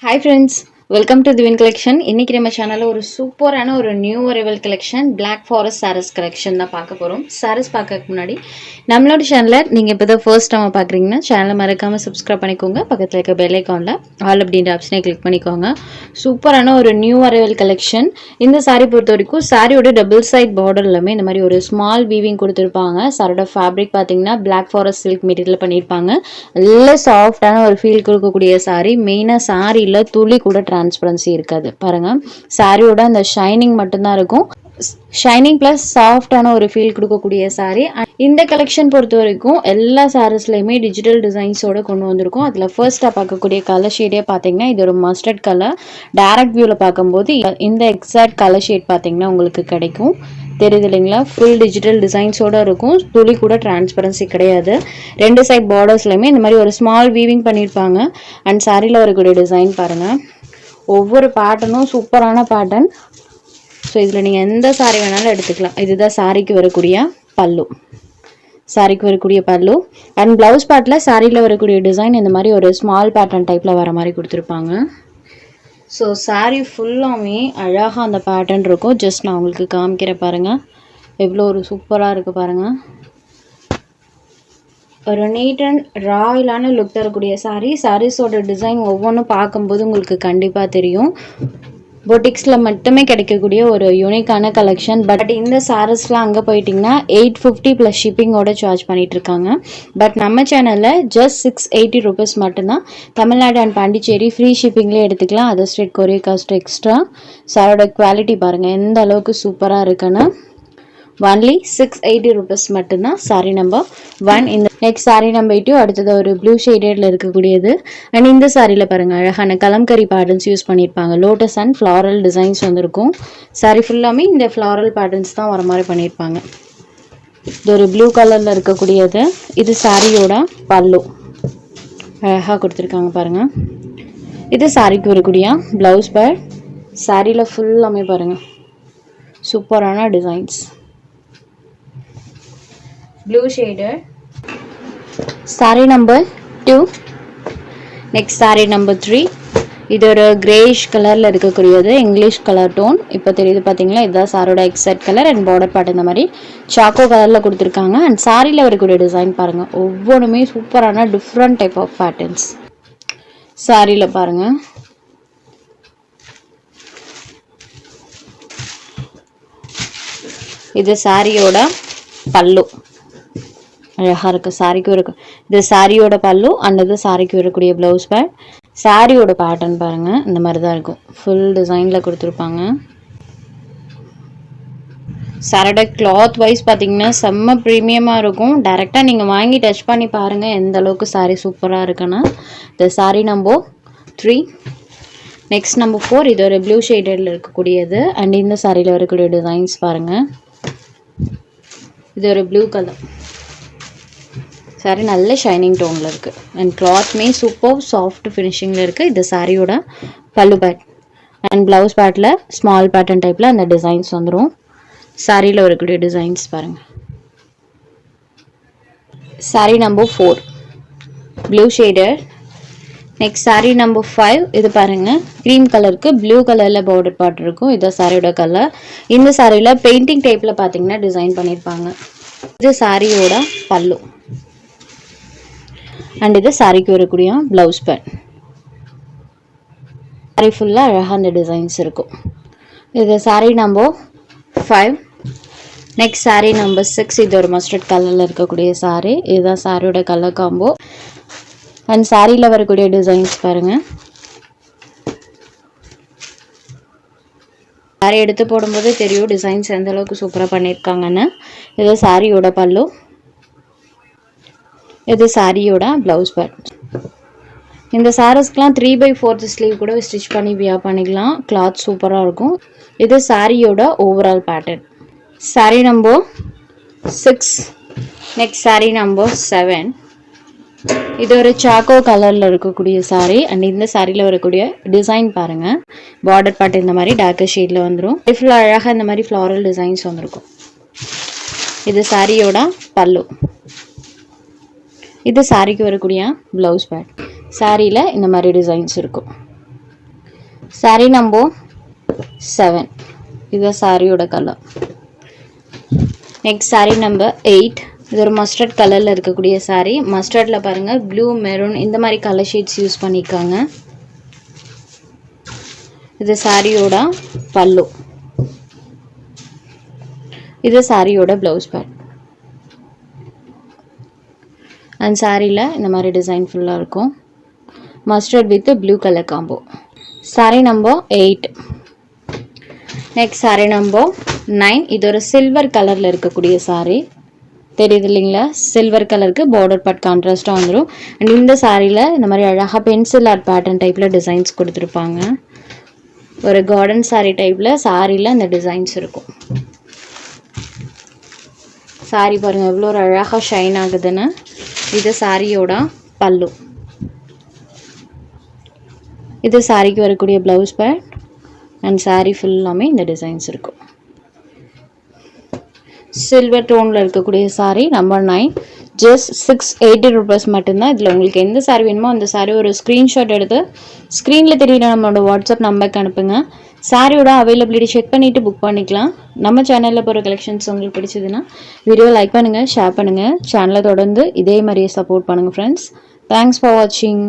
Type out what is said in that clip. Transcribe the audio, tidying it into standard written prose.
Hi friends, welcome to Divine Collection. இன்னைக்கு நம்ம சேனல்ல ஒரு சூப்பரான ஒரு new arrival collection Black Forest sarees collection தான் பார்க்க போறோம். sarees பார்க்கறதுக்கு முன்னாடி நம்மளோட சேனலை நீங்க இப்பதான் ஃபர்ஸ்ட் டைம் பார்க்கறீங்கன்னா சேனலை மறக்காம சப்ஸ்கிரைப் பண்ணிக்கோங்க. பக்கத்துல இருக்க பெல் ஐகான்ல ஆல் அப்படின்ற ஆப்ஷனை கிளிக் பண்ணிக்கோங்க. சூப்பரான ஒரு நியூ அரைவல் கலெக்ஷன். இந்த saree பொறுத்த வரைக்கும் சாரியோட டபுள் சைட் பார்டர்லமே இந்த மாதிரி ஒரு ஸ்மால் வீவிங் கொடுத்திருப்பாங்க. சாரியோட ஃபேப்ரிக் பாத்தீங்கன்னா Black Forest silk மெட்டீரியல் பண்ணிருப்பாங்க. நல்ல சாஃப்டான ஒரு ஃபீல் கொடுக்கக்கூடிய saree. மெயினா சாரியில துளி கூட டிரான்ஸ்பரன்சி இருக்காது பாருங்க. சாரியோட அந்த ஷைனிங் மட்டும்தான் இருக்கும். ஷைனிங் பிளஸ் சாஃப்டான ஒரு ஃபீல் கொடுக்கக்கூடிய சாரி. இந்த கலெக்ஷன் பொறுத்த வரைக்கும் எல்லா சாரீஸ்லயுமே டிஜிட்டல் டிசைன்ஸோட கொண்டு வந்திருக்கும். அதுல ஃபர்ஸ்டா பார்க்கக்கூடிய கலர் ஷேடே பாத்தீங்கன்னா இது ஒரு மஸ்டர்ட் கலர். டைரக்ட் வியூல பார்க்கும்போது இந்த எக்ஸாக்ட் கலர் ஷேட் பாத்தீங்கன்னா உங்களுக்கு கிடைக்கும். தெரியுது இல்லைங்களா? ஃபுல் டிஜிட்டல் டிசைன்ஸோட இருக்கும். துளி கூட டிரான்ஸ்பரன்சி கிடையாது. ரெண்டு சைட் பார்டர்ஸ்லையுமே இந்த மாதிரி ஒரு ஸ்மால் வீவிங் பண்ணியிருப்பாங்க. அண்ட் சாரியில் வரக்கூடிய டிசைன் பாருங்க. ஒவ்வொரு பேட்டர்னும் சூப்பரான பேட்டர்ன். ஸோ இதில் நீங்கள் எந்த சாரி வேணாலும் எடுத்துக்கலாம். இதுதான் சாரிக்கு வரக்கூடிய பல்லு. சாரிக்கு வரக்கூடிய பல்லு அண்ட் பிளவுஸ் பார்ட்டில் சாரியில் வரக்கூடிய டிசைன் இந்த மாதிரி ஒரு ஸ்மால் பேட்டர்ன் டைப்பில் வர மாதிரி கொடுத்துருப்பாங்க. ஸோ சாரீ ஃபுல்லாமே அழகாக அந்த பேட்டர்ன் இருக்கும். ஜஸ்ட் நான் உங்களுக்கு காமிக்கிறேன் பாருங்கள். எவ்வளோ ஒரு சூப்பராக இருக்குது பாருங்கள். ஒரு நீட் அண்ட் ராயலான லுக் தரக்கூடிய சாரீ. சாரீஸோட டிசைன் ஒவ்வொன்றும் பார்க்கும்போது உங்களுக்கு கண்டிப்பாக தெரியும். பொட்டிக்ஸில் மட்டுமே கிடைக்கக்கூடிய ஒரு யூனிக்கான கலெக்ஷன். பட் இந்த சாரீஸ்லாம் அங்கே போயிட்டிங்கன்னா 850 ப்ளஸ் ஷிப்பிங்கோட சார்ஜ் பண்ணிகிட்ருக்காங்க. பட் நம்ம சேனலில் ஜஸ்ட் 680 ருபீஸ் மட்டும்தான். தமிழ்நாடு அண்ட் பாண்டிச்சேரி ஃப்ரீ ஷிப்பிங்லேயே எடுத்துக்கலாம். Other state courier cost extra. சாரோட குவாலிட்டி பாருங்கள் எந்த அளவுக்கு சூப்பராக இருக்குன்னு. ஒன்லி 680 ருபீஸ் மட்டும்தான். Sorry number 1. இந்த நெக்ஸ்ட் சாரி நம்பர் 2 அடுத்தது ஒரு ப்ளூ ஷேடட்ல இருக்கக்கூடியது. அண்ட் இந்த சாரியில் பாருங்க அழகான கலம்கரி பேட்டர்ன்ஸ் யூஸ் பண்ணியிருப்பாங்க. லோட்டஸ் அண்ட் ஃப்ளாரல் டிசைன்ஸ் வந்துருக்கும். சாரி ஃபுல்லாமே இந்த ஃப்ளாரல் பேட்டர்ன்ஸ் தான் வர மாதிரி பண்ணியிருப்பாங்க. இது ஒரு ப்ளூ கலரில் இருக்கக்கூடியது. இது சாரியோட பல்லு அழகாக கொடுத்துருக்காங்க பாருங்க. இது சாரிக்கு வரக்கூடிய ப்ளவுஸ் பேட். சாரியில் ஃபுல்லாமே பாருங்க சூப்பரான designs. blue shaded. saree number 2. next saree number 3. இது ஒரு கிரேஷ் கலர்ல இருக்கக்கூடியது. English colour tone. இப்போ தெரியுது பாத்தீங்களா? இதுதான் சாரோட exact colour. And border part இந்த மாதிரி சாக்கோ கலர்ல கொடுத்துருக்காங்க. அண்ட் சாரியில் வரக்கூடிய டிசைன் பாருங்க. ஒவ்வொன்றுமே சூப்பரான டிஃப்ரெண்ட் டைப் ஆஃப் பேட்டர்ன்ஸ். சாரியில் பாருங்க இது சாரியோட பல்லு அழகா இருக்கு. சாரிக்கு இருக்கு. இது சாரியோட பல்லு. அண்டது சாரிக்கு வரக்கூடிய பிளவுஸ் பேட். சாரியோட பேட்டர்ன் பாருங்க இந்த மாதிரி தான் இருக்கும். ஃபுல் டிசைன்ல கொடுத்துருப்பாங்க. சாரோட கிளாத் வைஸ் பார்த்தீங்கன்னா செம்ம ப்ரீமியமாக இருக்கும். டைரெக்டாக நீங்கள் வாங்கி டச் பண்ணி பாருங்கள் எந்த அளவுக்கு சாரி சூப்பராக இருக்குன்னு. இந்த சாரி நம்பர் 3. Next number 4. இது ஒரு ப்ளூ ஷேடடில் இருக்கக்கூடியது. அண்ட் இந்த சாரியில் வரக்கூடிய டிசைன்ஸ் பாருங்கள். இது ஒரு ப்ளூ கலர் சாரி. நல்ல ஷைனிங் டோனில் இருக்குது. அண்ட் கிளாத்மே சூப்பர் சாஃப்ட் ஃபினிஷிங்கில் இருக்குது. இது சாரியோட பல்லு பேட். அண்ட் ப்ளவுஸ் பேட்டில் ஸ்மால் பேட்டர்ன் டைப்பில் அந்த டிசைன்ஸ் வந்துடும். சாரியில் வரக்கூடிய டிசைன்ஸ் பாருங்கள். Sari number 4 blue shaded. Next sari number 5. இது பாருங்கள் க்ரீம் கலருக்கு ப்ளூ கலரில் பார்டர் பார்ட் இருக்கும். இதுதான் சாரியோட கலர். இந்த சாரியில் பெயிண்டிங் டைப்பில் பார்த்தீங்கன்னா டிசைன் பண்ணியிருப்பாங்க. இது சாரியோட பல்லு. அண்ட் இது சாரிக்கு வரக்கூடிய பிளவுஸ் பேட். சாரி ஃபுல்லாக அழகாக அந்த டிசைன்ஸ் இருக்கும். இது sorry number 5. Next sari number 6. இது ஒரு மஸ்டர்ட் கலரில் இருக்கக்கூடிய சாரி. இதுதான் சாரியோட கலர் காம்போ. அண்ட் சாரியில் வரக்கூடிய டிசைன்ஸ் பாருங்கள். சாரி எடுத்து போடும்போது தெரியும் டிசைன்ஸ் எந்த அளவுக்கு சூப்பராக பண்ணியிருக்காங்கன்னு. இது சாரியோட பல்லு. இது சாரியோட ப்ளவுஸ் பேட். இந்த சாரீஸ்க்கெலாம் 3/4 ஸ்லீவ் கூட ஸ்டிச் பண்ணி வியர் பண்ணிக்கலாம். கிளாத் சூப்பராக இருக்கும். இது சாரியோட overall pattern. Sorry number 6. Next sari number 7. இது ஒரு சாக்கோ கலரில் இருக்கக்கூடிய சாரி. அண்ட் இந்த சாரியில் வரக்கூடிய டிசைன் பாருங்கள். பார்டர் பார்ட் இந்த மாதிரி டார்க்கர் ஷேடில் வந்துடும். ஃபுல்லாக அழகாக இந்த மாதிரி ஃப்ளாரல் டிசைன்ஸ் வந்துருக்கும். இது சாரியோட பல்லு. இது சாரிக்கு வரக்கூடிய ப்ளவுஸ் பேட். சாரியில் இந்த மாதிரி டிசைன்ஸ் இருக்கும். saree number 7. இது சாரியோட கலர். Next saree number 8. இது ஒரு மஸ்டர்ட் கலர்ல இருக்கக்கூடிய saree. மஸ்டர்ட்ல பாருங்க ப்ளூ மெரூன் இந்த மாதிரி கலர் ஷேட்ஸ் யூஸ் பண்ணிருக்காங்க. இது சாரியோட பல்லு. இது சாரியோட ப்ளவுஸ் பார்ட். அண்ட் சாரியில் இந்த மாதிரி டிசைன் ஃபுல்லாக இருக்கும். Mustard with blue colour combo. saree number 8. Next saree number 9. இது ஒரு சில்வர் கலரில் இருக்கக்கூடிய saree. தெரியுது இல்லைங்களா? சில்வர் கலருக்கு பார்டர் பார்ட் கான்ட்ராஸ்டாக வந்துடும். அண்ட் இந்த சாரியில் இந்த மாதிரி அழகாக பென்சில் ஆர்ட் பேட்டர்ன் டைப்பில் டிசைன்ஸ் கொடுத்துருப்பாங்க. ஒரு கார்டன் saree டைப்பில் சாரியில் இந்த டிசைன்ஸ் இருக்கும். saree பாருங்கள் எவ்வளோ ஒரு அழகாக ஷைன் ஆகுதுன்னு. இது சாரியோட பல்லு. இது சாரிக்கு வரக்கூடிய ப்ளவுஸ் பேட் அண்ட் saree ஃபுல்லாமே இந்த டிசைன்ஸ் இருக்கும். சில்வர் டோனில் இருக்கக்கூடிய saree நம்பர் 9. ஜஸ்ட் 680 rupees மட்டும்தான். இதில் உங்களுக்கு எந்த saree வேணுமோ அந்த saree ஒரு ஸ்க்ரீன்ஷாட் எடுத்து ஸ்க்ரீனில் தெரியுற நம்மளோட வாட்ஸ்அப் நம்பருக்கு அனுப்புங்க. சாரியோட அவைலபிலிட்டி செக் பண்ணிவிட்டு புக் பண்ணிக்கலாம். நம்ம சேனலில் போகிற கலெக்ஷன்ஸ் உங்களுக்கு பிடிச்சதுன்னா வீடியோ லைக் பண்ணுங்கள், ஷேர் பண்ணுங்கள். சேனலை தொடர்ந்து இதே மாதிரியே சப்போர்ட் பண்ணுங்கள் ஃப்ரெண்ட்ஸ். தேங்க்ஸ் ஃபார் வாட்சிங்.